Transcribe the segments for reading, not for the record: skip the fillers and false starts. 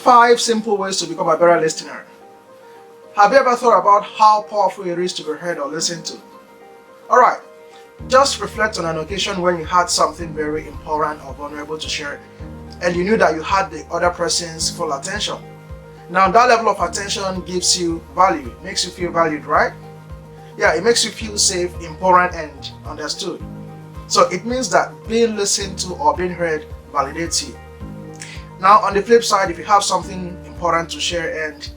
5 simple ways to become a better listener. Have you ever thought about how powerful it is to be heard or listened to? Alright, just reflect on an occasion when you had something very important or vulnerable to share and you knew that you had the other person's full attention. Now that level of attention gives you value, makes you feel valued, right? Yeah, it makes you feel safe, important and understood. So it means that being listened to or being heard validates you. Now on the flip side, if you have something important to share and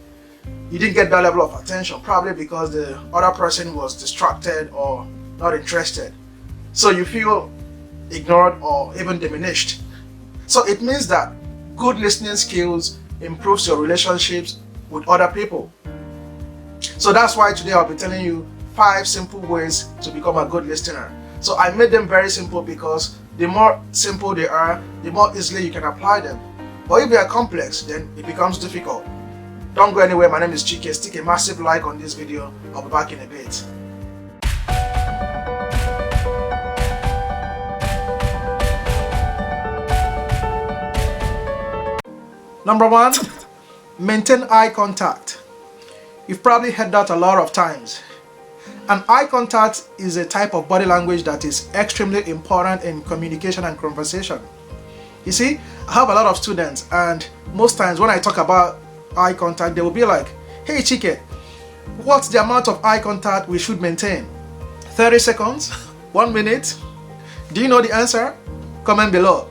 you didn't get that level of attention, probably because the other person was distracted or not interested, so you feel ignored or even diminished. So it means that good listening skills improves your relationships with other people. So that's why today I'll be telling you 5 simple ways to become a good listener. So I made them very simple because the more simple they are, the more easily you can apply them. But if they are complex, then it becomes difficult. Don't go anywhere. My name is Chike. Stick a massive like on this video. I'll be back in a bit. Number 1, maintain eye contact. You've probably heard that a lot of times. And eye contact is a type of body language that is extremely important in communication and conversation. You see, I have a lot of students and most times when I talk about eye contact, they will be like, hey Chike, what's the amount of eye contact we should maintain? 30 seconds? 1 minute? Do you know the answer? Comment below.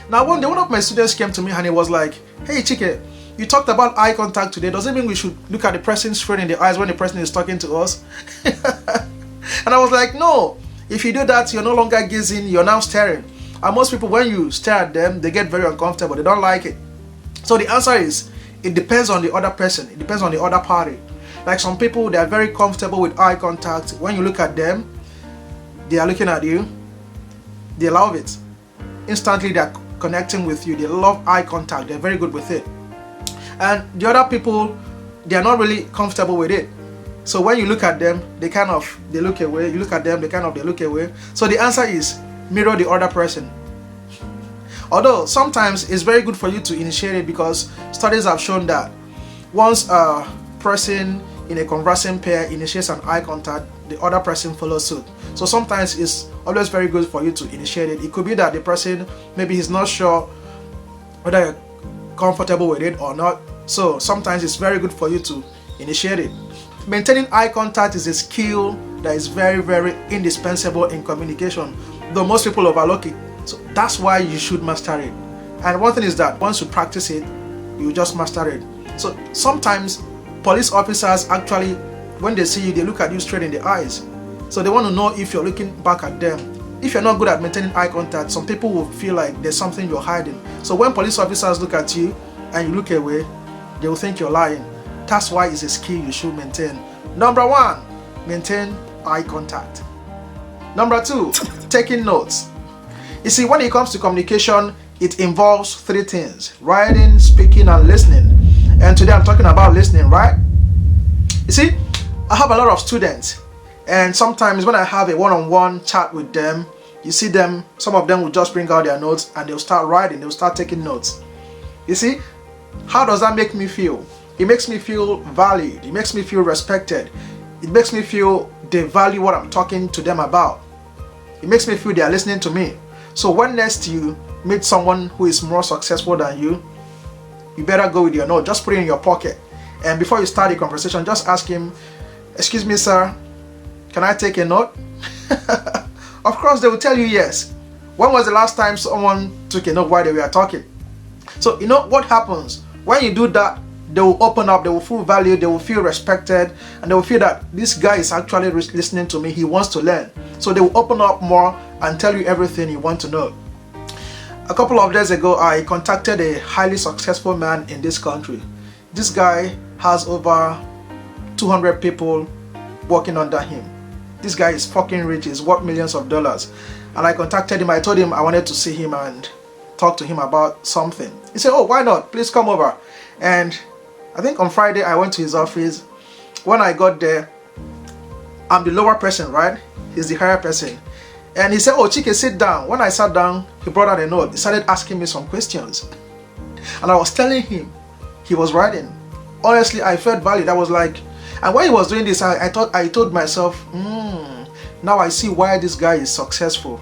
Now one day one of my students came to me and he was like, hey Chike, you talked about eye contact today. Does it mean we should look at the person straight in the eyes when the person is talking to us? And I was like, no. If you do that, you're no longer gazing, you're now staring. And most people, when you stare at them, they get very uncomfortable. They don't like it. So the answer is, it depends on the other person. It depends on the other party. Like some people, they are very comfortable with eye contact. When you look at them, they are looking at you. They love it. Instantly, they are connecting with you. They love eye contact. They're very good with it. And the other people, they are not really comfortable with it. So when you look at them, they look away. You look at them, they look away. So the answer is, mirror the other person. Although sometimes it's very good for you to initiate it because studies have shown that once a person in a conversing pair initiates an eye contact, the other person follows suit. So sometimes it's always very good for you to initiate it. It could be that the person, maybe he's not sure whether you're comfortable with it or not. So sometimes it's very good for you to initiate it. Maintaining eye contact is a skill that is very, very indispensable in communication, though most people overlook it. So that's why you should master it. And one thing is that once you practice it, you just master it. So sometimes police officers actually, when they see you, they look at you straight in the eyes. So they want to know if you're looking back at them. If you're not good at maintaining eye contact, some people will feel like there's something you're hiding. So when police officers look at you and you look away, they will think you're lying. That's why it's a skill you should maintain. Number 1, maintain eye contact. Number 2, taking notes. You see, when it comes to communication, it involves 3 things: writing, speaking, and listening. And today I'm talking about listening, right? You see, I have a lot of students, and sometimes when I have a one-on-one chat with them, you see them, some of them will just bring out their notes and they'll start writing, they'll start taking notes. You see, how does that make me feel? It makes me feel valued, it makes me feel respected, it makes me feel they value what I'm talking to them about. It makes me feel they are listening to me. So when next you meet someone who is more successful than you better go with your note. Just put it in your pocket. And before you start the conversation, just ask him, excuse me, sir, can I take a note? Of course, they will tell you yes. When was the last time someone took a note while they were talking? So you know what happens? When you do that, they will open up, they will feel valued, they will feel respected, and they will feel that this guy is actually listening to me, he wants to learn. So they will open up more and tell you everything you want to know. A couple of days ago, I contacted a highly successful man in this country. This guy has over 200 people working under him. This guy is fucking rich, he's worth millions of dollars. And I contacted him, I told him I wanted to see him and talk to him about something. He said, oh, why not? Please come over. And I think on Friday I went to his office. When I got there, I'm the lower person, right? He's the higher person. And he said, oh, Chike, sit down. When I sat down, he brought out a note. He started asking me some questions. And I was telling him, he was writing. Honestly, I felt valued. I was like, and when he was doing this, I told myself, now I see why this guy is successful.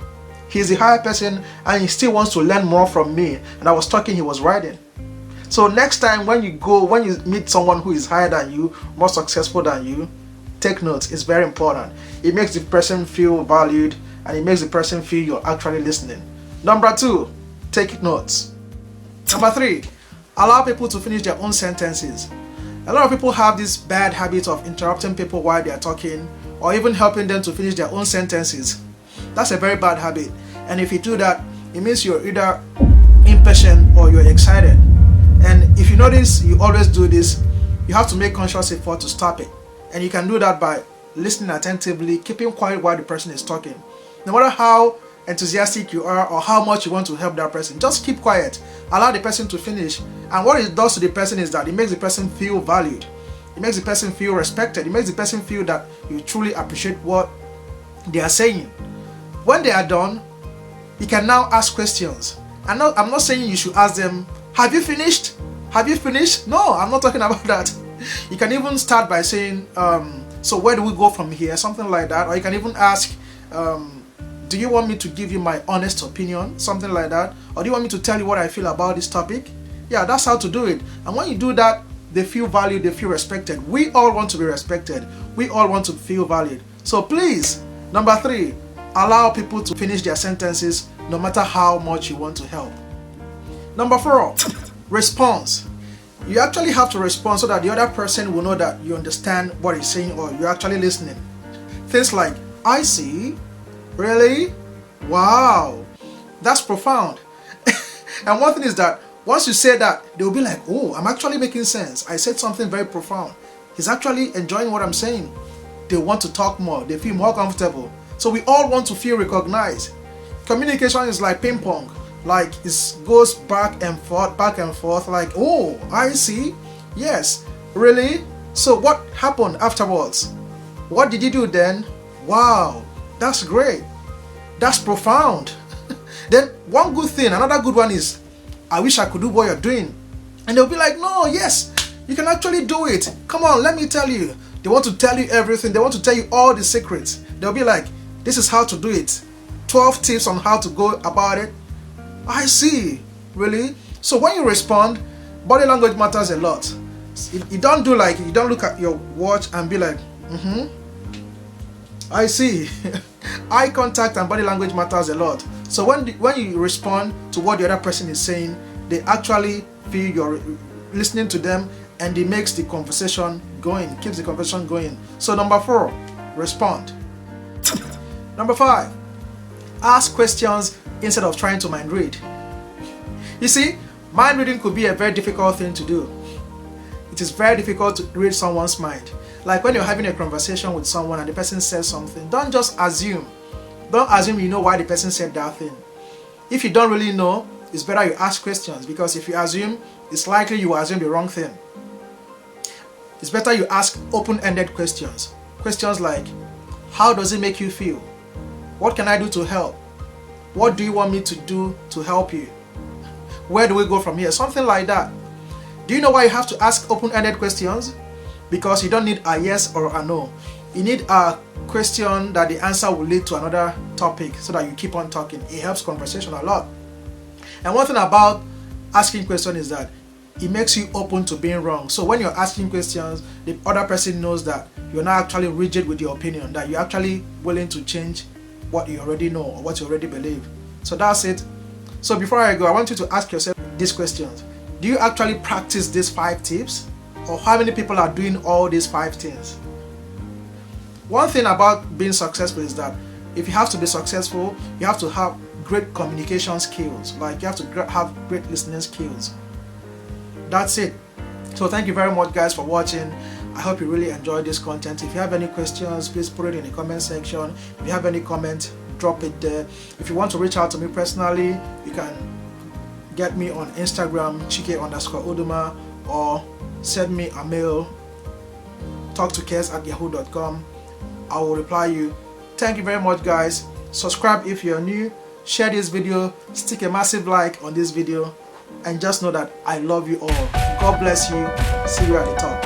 He's a higher person and he still wants to learn more from me. And I was talking, he was writing. So next time when you meet someone who is higher than you, more successful than you, take notes. It's very important. It makes the person feel valued and it makes the person feel you're actually listening. Number 2, take notes. Number 3, allow people to finish their own sentences. A lot of people have this bad habit of interrupting people while they are talking, or even helping them to finish their own sentences. That's a very bad habit. And if you do that, it means you're either impatient or you're excited. And if you notice you always do this, you have to make conscious effort to stop it. And you can do that by listening attentively, keeping quiet while the person is talking. No matter how enthusiastic you are or how much you want to help that person, just keep quiet. Allow the person to finish. And what it does to the person is that it makes the person feel valued. It makes the person feel respected. It makes the person feel that you truly appreciate what they are saying. When they are done, you can now ask questions. I'm not saying you should ask them, have you finished? Have you finished? No, I'm not talking about that. You can even start by saying, so where do we go from here? Something like that. Or you can even ask, do you want me to give you my honest opinion? Something like that. Or do you want me to tell you what I feel about this topic? Yeah, that's how to do it. And when you do that, they feel valued, they feel respected. We all want to be respected. We all want to feel valued. So please, number 3, allow people to finish their sentences no matter how much you want to help. Number 4, response. You actually have to respond so that the other person will know that you understand what he's saying or you're actually listening. Things like, I see, really? Wow, that's profound. And one thing is that once you say that, they'll be like, oh, I'm actually making sense. I said something very profound. He's actually enjoying what I'm saying. They want to talk more. They feel more comfortable. So we all want to feel recognized. Communication is like ping pong. Like it goes back and forth, like, oh, I see. Yes, really? So what happened afterwards? What did you do then? Wow, that's great. That's profound. Then one good thing, another good one is, I wish I could do what you're doing. And they'll be like, no, yes, you can actually do it. Come on, let me tell you. They want to tell you everything. They want to tell you all the secrets. They'll be like, this is how to do it. 12 tips on how to go about it. I see, really? So when you respond, body language matters a lot. You don't look at your watch and be like, I see. Eye contact and body language matters a lot. So when you respond to what the other person is saying, they actually feel you're listening to them, and it makes the conversation going, keeps the conversation going. So number 4, respond. Number 5, ask questions instead of trying to mind read. You see, mind reading could be a very difficult thing to do. It is very difficult to read someone's mind. Like when you're having a conversation with someone and the person says something, don't just assume. Don't assume you know why the person said that thing. If you don't really know, it's better you ask questions, because if you assume, it's likely you will assume the wrong thing. It's better you ask open-ended questions. Questions like, how does it make you feel? What can I do to help? What do you want me to do to help you? Where do we go from here? Something like that. Do you know why you have to ask open-ended questions? Because you don't need a yes or a no. You need a question that the answer will lead to another topic so that you keep on talking. It helps conversation a lot. And one thing about asking questions is that it makes you open to being wrong. So when you're asking questions, the other person knows that you're not actually rigid with your opinion, that you're actually willing to change what you already know or what you already believe. So that's it. So before I go, I want you to ask yourself these questions. Do you actually practice these 5 tips? Or how many people are doing all these 5 things? One thing about being successful is that if you have to be successful, you have to have great communication skills. Like you have to have great listening skills. That's it. So thank you very much, guys, for watching. I hope you really enjoyed this content. If you have any questions, please put it in the comment section. If you have any comment, drop it there. If you want to reach out to me personally, you can get me on Instagram, chike_uduma, or send me a mail, talktokes@yahoo.com. I will reply you. Thank you very much, guys. Subscribe if you're new. Share this video. Stick a massive like on this video. and just know that I love you all. God bless you. See you at the top.